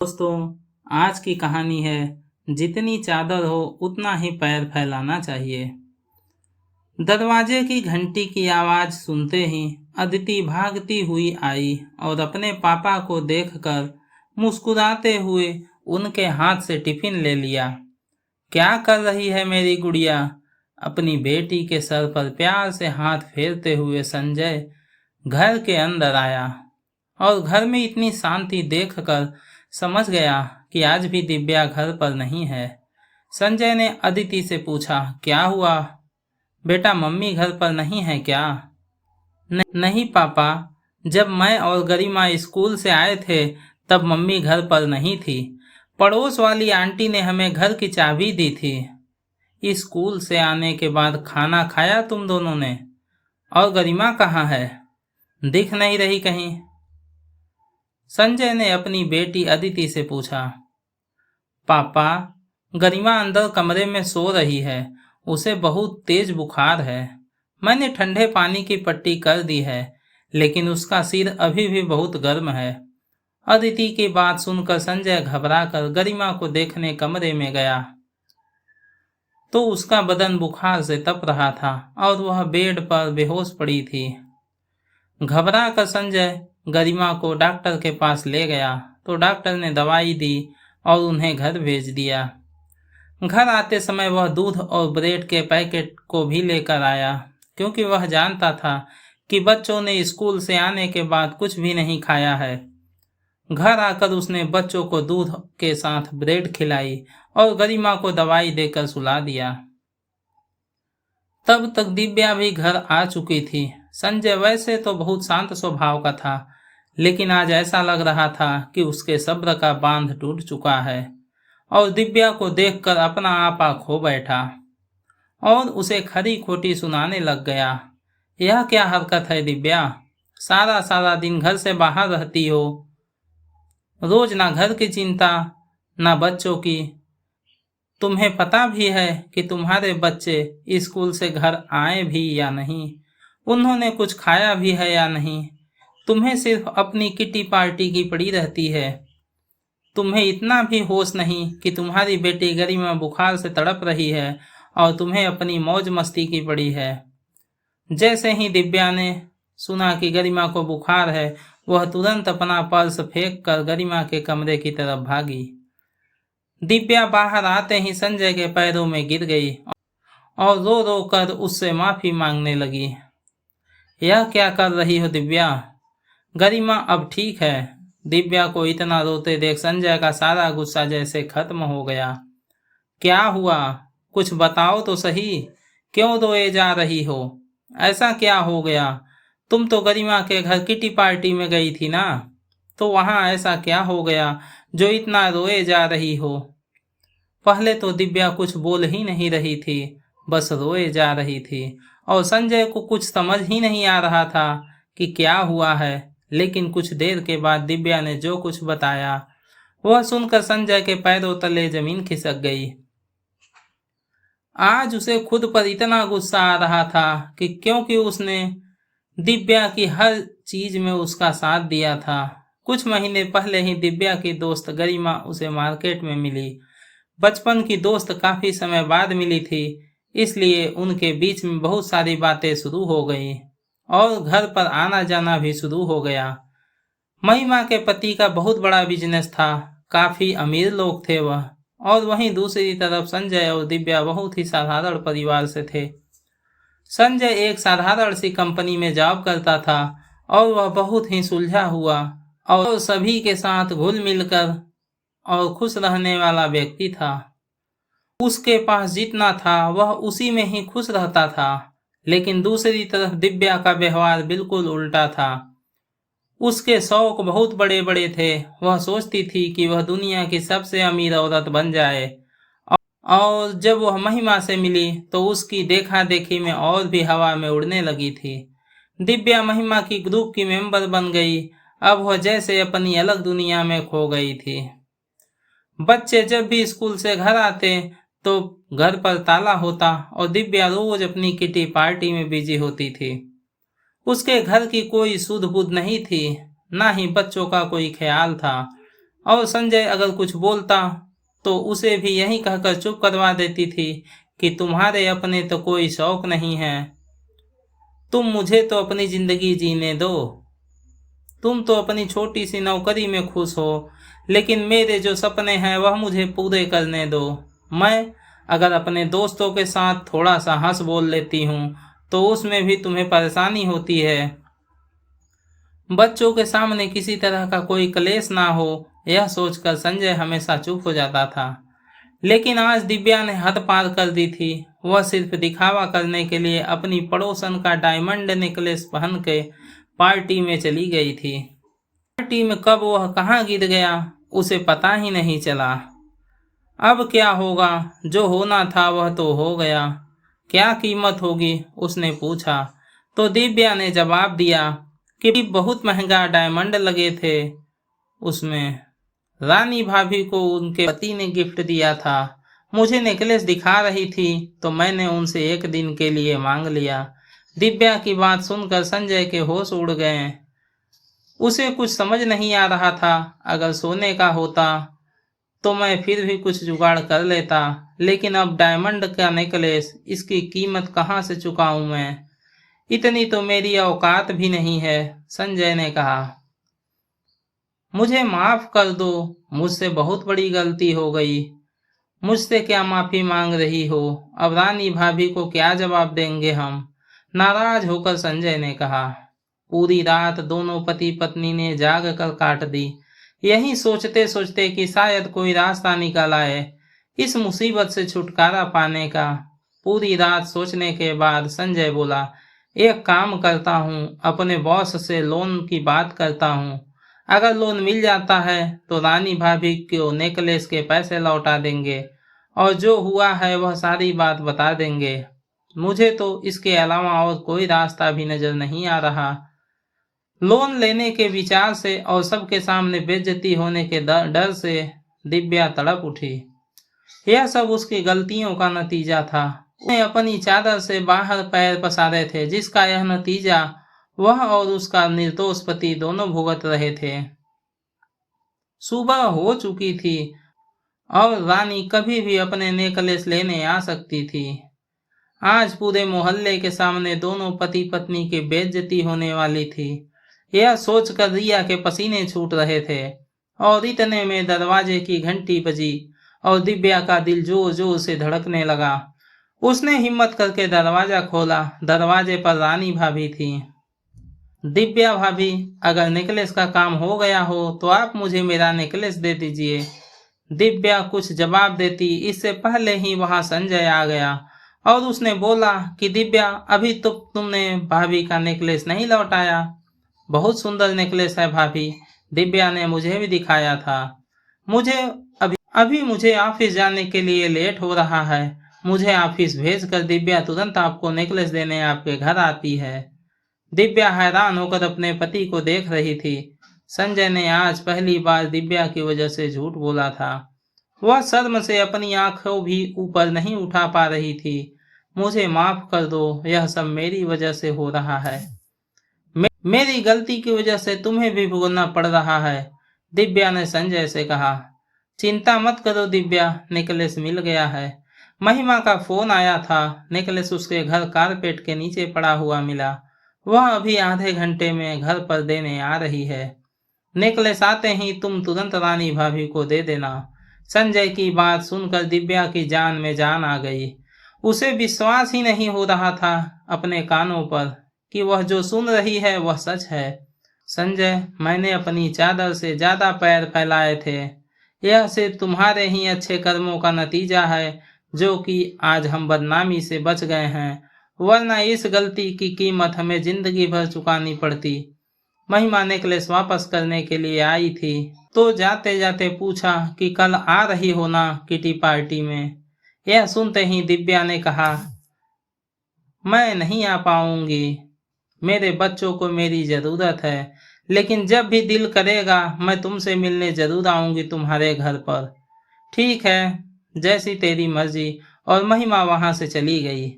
दोस्तों, आज की कहानी है जितनी चादर हो उतना ही पैर फैलाना चाहिए। दरवाजे की घंटी की आवाज सुनते ही अदिति भागती हुई आई और अपने पापा को देखकर मुस्कुराते हुए उनके हाथ से टिफिन ले लिया। क्या कर रही है मेरी गुड़िया? अपनी बेटी के सर पर प्यार से हाथ फेरते हुए संजय घर के अंदर आया और घर में इतनी शांति देखकर समझ गया कि आज भी दिव्या घर पर नहीं है। संजय ने अदिति से पूछा, क्या हुआ बेटा, मम्मी घर पर नहीं है क्या? नहीं पापा, जब मैं और गरिमा स्कूल से आए थे तब मम्मी घर पर नहीं थी। पड़ोस वाली आंटी ने हमें घर की चाबी दी थी। स्कूल से आने के बाद खाना खाया तुम दोनों ने? और गरिमा कहाँ है? दिख नहीं रही कहीं। संजय ने अपनी बेटी अदिति से पूछा। पापा, गरिमा अंदर कमरे में सो रही है, उसे बहुत तेज बुखार है। मैंने ठंडे पानी की पट्टी कर दी है, लेकिन उसका सिर अभी भी बहुत गर्म है। अदिति की बात सुनकर संजय घबराकर गरिमा को देखने कमरे में गया तो उसका बदन बुखार से तप रहा था और वह बेड पर बेहोश पड़ी थी। घबराकर संजय गरिमा को डॉक्टर के पास ले गया तो डॉक्टर ने दवाई दी और उन्हें घर भेज दिया। घर आते समय वह दूध और ब्रेड के पैकेट को भी लेकर आया, क्योंकि वह जानता था कि बच्चों ने स्कूल से आने के बाद कुछ भी नहीं खाया है। घर आकर उसने बच्चों को दूध के साथ ब्रेड खिलाई और गरिमा को दवाई देकर सुला दिया। तब तक दिव्या भी घर आ चुकी थी। संजय वैसे तो बहुत शांत स्वभाव का था, लेकिन आज ऐसा लग रहा था कि उसके सब्र का बांध टूट चुका है और दिव्या को देखकर अपना आपा खो बैठा और उसे खरी खोटी सुनाने लग गया। यह क्या हरकत है दिव्या? सारा सारा दिन घर से बाहर रहती हो, रोज ना घर की चिंता ना बच्चों की। तुम्हें पता भी है कि तुम्हारे बच्चे स्कूल से घर आए भी या नहीं, उन्होंने कुछ खाया भी है या नहीं। तुम्हें सिर्फ अपनी किटी पार्टी की पड़ी रहती है। तुम्हें इतना भी होश नहीं कि तुम्हारी बेटी गरिमा बुखार से तड़प रही है और तुम्हें अपनी मौज मस्ती की पड़ी है। जैसे ही दिव्या ने सुना कि गरिमा को बुखार है, वह तुरंत अपना पर्स फेंक कर गरिमा के कमरे की तरफ भागी। दिव्या बाहर आते ही संजय के पैरों में गिर गई और रो रो कर उससे माफी मांगने लगी। यह क्या कर रही हो दिव्या? गरिमा अब ठीक है। दिव्या को इतना रोते देख संजय का सारा गुस्सा जैसे खत्म हो गया। क्या हुआ? कुछ बताओ तो सही, क्यों रोए जा रही हो? ऐसा क्या हो गया? तुम तो गरिमा के घर किटी पार्टी में गई थी ना, तो वहां ऐसा क्या हो गया जो इतना रोए जा रही हो? पहले तो दिव्या कुछ बोल ही नहीं रही थी, बस रोए जा रही थी और संजय को कुछ समझ ही नहीं आ रहा था कि क्या हुआ है। लेकिन कुछ देर के बाद दिव्या ने जो कुछ बताया वह सुनकर संजय के पैरों तले जमीन खिसक गई। आज उसे खुद पर इतना गुस्सा आ रहा था कि क्योंकि उसने दिव्या की हर चीज में उसका साथ दिया था। कुछ महीने पहले ही दिव्या की दोस्त गरिमा उसे मार्केट में मिली। बचपन की दोस्त काफी समय बाद मिली थी, इसलिए उनके बीच में बहुत सारी बातें शुरू हो गई और घर पर आना जाना भी शुरू हो गया। महिमा के पति का बहुत बड़ा बिजनेस था, काफी अमीर लोग थे वह, और वहीं दूसरी तरफ संजय और दिव्या बहुत ही साधारण परिवार से थे। संजय एक साधारण सी कंपनी में जॉब करता था और वह बहुत ही सुलझा हुआ और सभी के साथ घुल मिलकर और खुश रहने वाला व्यक्ति था। उसके पास जितना था वह उसी में ही खुश रहता था, लेकिन दूसरी तरफ दिव्या का व्यवहार बिल्कुल उल्टा था। उसके शौक बहुत बड़े बड़े थे। वह सोचती थी कि वह दुनिया की सबसे अमीर औरत बन जाए, और जब वह महिमा से मिली तो उसकी देखा देखी में और भी हवा में उड़ने लगी थी। दिव्या महिमा की ग्रुप की मेंबर बन गई। अब वह जैसे अपनी अलग दुनिया में खो गई थी। बच्चे जब भी स्कूल से घर आते तो घर पर ताला होता और दिव्या रोज अपनी किटी पार्टी में बिजी होती थी। उसके घर की कोई सुध बुध नहीं थी, ना ही बच्चों का कोई ख्याल था। और संजय अगर कुछ बोलता तो उसे भी यही कहकर चुप करवा देती थी कि तुम्हारे अपने तो कोई शौक नहीं है, तुम मुझे तो अपनी जिंदगी जीने दो, तुम तो अपनी छोटी सी नौकरी में खुश हो, लेकिन मेरे जो सपने हैं वह मुझे पूरे करने दो। मैं अगर अपने दोस्तों के साथ थोड़ा सा हंस बोल लेती हूँ तो उसमें भी तुम्हें परेशानी होती है। बच्चों के सामने किसी तरह का कोई क्लेश ना हो, यह सोचकर संजय हमेशा चुप हो जाता था। लेकिन आज दिव्या ने हद पार कर दी थी। वह सिर्फ दिखावा करने के लिए अपनी पड़ोसन का डायमंड नेकलेस पहन के पार्टी में चली गई थी। पार्टी में कब वह कहाँ गिर गया उसे पता ही नहीं चला। अब क्या होगा, जो होना था वह तो हो गया, क्या कीमत होगी, उसने पूछा। तो दिव्या ने जवाब दिया कि बहुत महंगा डायमंड लगे थे उसमें, रानी भाभी को उनके पति ने गिफ्ट दिया था। मुझे नेकलेस दिखा रही थी तो मैंने उनसे एक दिन के लिए मांग लिया। दिव्या की बात सुनकर संजय के होश उड़ गए। उसे कुछ समझ नहीं आ रहा था। अगर सोने का होता तो मैं फिर भी कुछ जुगाड़ कर लेता, लेकिन अब डायमंड का नेकलेस, इसकी कीमत कहाँ से चुकाऊं मैं? इतनी तो मेरी औकात भी नहीं है। संजय ने कहा, मुझे माफ कर दो, मुझसे बहुत बड़ी गलती हो गई। मुझसे क्या माफी मांग रही हो? अब रानी भाभी को क्या जवाब देंगे हम? नाराज होकर संजय ने कहा। पूरी रात दोनों पति पत्नी ने जाग कर काट दी, यही सोचते सोचते कि शायद कोई रास्ता निकल आए इस मुसीबत से छुटकारा पाने का। पूरी रात सोचने के बाद संजय बोला, एक काम करता हूँ, अपने बॉस से लोन की बात करता हूँ। अगर लोन मिल जाता है तो रानी भाभी को नेकलेस के पैसे लौटा देंगे और जो हुआ है वह सारी बात बता देंगे। मुझे तो इसके अलावा और कोई रास्ता भी नजर नहीं आ रहा। लोन लेने के विचार से और सबके सामने बेइज्जती होने के डर से दिव्या तड़प उठी। यह सब उसकी गलतियों का नतीजा था। उसने अपनी चादर से बाहर पैर पसारे थे, जिसका यह नतीजा वह और उसका निर्दोष पति दोनों भुगत रहे थे। सुबह हो चुकी थी और रानी कभी भी अपने नेकलेस लेने आ सकती थी। आज पूरे मोहल्ले के सामने दोनों पति पत्नी की बेइज्जती होने वाली थी। यह सोचकर रिया के पसीने छूट रहे थे और इतने में दरवाजे की घंटी बजी और दिव्या का दिल जोर जोर से धड़कने लगा। उसने हिम्मत करके दरवाजा खोला। दरवाजे पर रानी भाभी थी। दिव्या भाभी, अगर नेकलेस का काम हो गया हो तो आप मुझे मेरा नेकलेस दे दीजिए। दिव्या कुछ जवाब देती इससे पहले ही वहां संजय आ गया और उसने बोला कि दिव्या, अभी तो तुमने भाभी का नेकलेस नहीं लौटाया। बहुत सुंदर नेकलेस है भाभी, दिव्या ने मुझे भी दिखाया था। मुझे अभी मुझे ऑफिस जाने के लिए लेट हो रहा है। मुझे ऑफिस भेजकर दिव्या तुरंत आपको नेकलेस देने आपके घर आती है। दिव्या हैरान होकर अपने पति को देख रही थी। संजय ने आज पहली बार दिव्या की वजह से झूठ बोला था। वह शर्म से अपनी आंखों भी ऊपर नहीं उठा पा रही थी। मुझे माफ कर दो, यह सब मेरी वजह से हो रहा है। मेरी गलती की वजह से तुम्हें भी भुगतना पड़ रहा है, दिव्या ने संजय से कहा। चिंता मत करो दिव्या, नेकलेस मिल गया है। महिमा का फोन आया था। नेकलेस उसके घर कारपेट के नीचे पड़ा हुआ मिला। वह अभी आधे घंटे में घर पर देने आ रही है। नेकलेस आते ही तुम तुरंत रानी भाभी को दे देना। संजय की बात सुनकर दिव्या की जान में जान आ गई। उसे विश्वास ही नहीं हो रहा था अपने कानों पर कि वह जो सुन रही है वह सच है। संजय, मैंने अपनी चादर से ज्यादा पैर फैलाए थे। यह सिर्फ तुम्हारे ही अच्छे कर्मों का नतीजा है जो कि आज हम बदनामी से बच गए हैं, वरना इस गलती की कीमत हमें जिंदगी भर चुकानी पड़ती। महिमा नेकलेस वापस करने के लिए आई थी तो जाते जाते पूछा कि कल आ रही हो ना किटी पार्टी में। यह सुनते ही दिव्या ने कहा, मैं नहीं आ पाऊंगी, मेरे बच्चों को मेरी जरूरत है, लेकिन जब भी दिल करेगा मैं तुमसे मिलने जरूर आऊंगी तुम्हारे घर पर। ठीक है, जैसी तेरी मर्जी। और महिमा वहां से चली गई।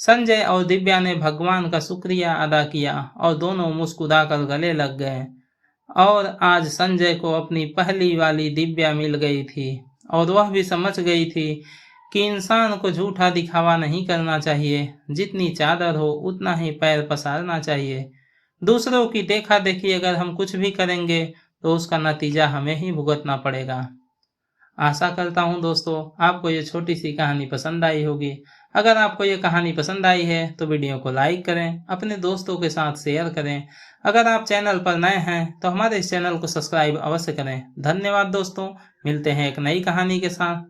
संजय और दिव्या ने भगवान का शुक्रिया अदा किया और दोनों मुस्कुराकर गले लग गए। और आज संजय को अपनी पहली वाली दिव्या मिल गई थी और वह भी समझ गई थी कि इंसान को झूठा दिखावा नहीं करना चाहिए। जितनी चादर हो उतना ही पैर पसारना चाहिए। दूसरों की देखा देखी अगर हम कुछ भी करेंगे तो उसका नतीजा हमें ही भुगतना पड़ेगा। आशा करता हूँ दोस्तों आपको ये छोटी सी कहानी पसंद आई होगी। अगर आपको ये कहानी पसंद आई है तो वीडियो को लाइक करें, अपने दोस्तों के साथ शेयर करें। अगर आप चैनल पर नए हैं तो हमारे इस चैनल को सब्सक्राइब अवश्य करें। धन्यवाद दोस्तों, मिलते हैं एक नई कहानी के साथ।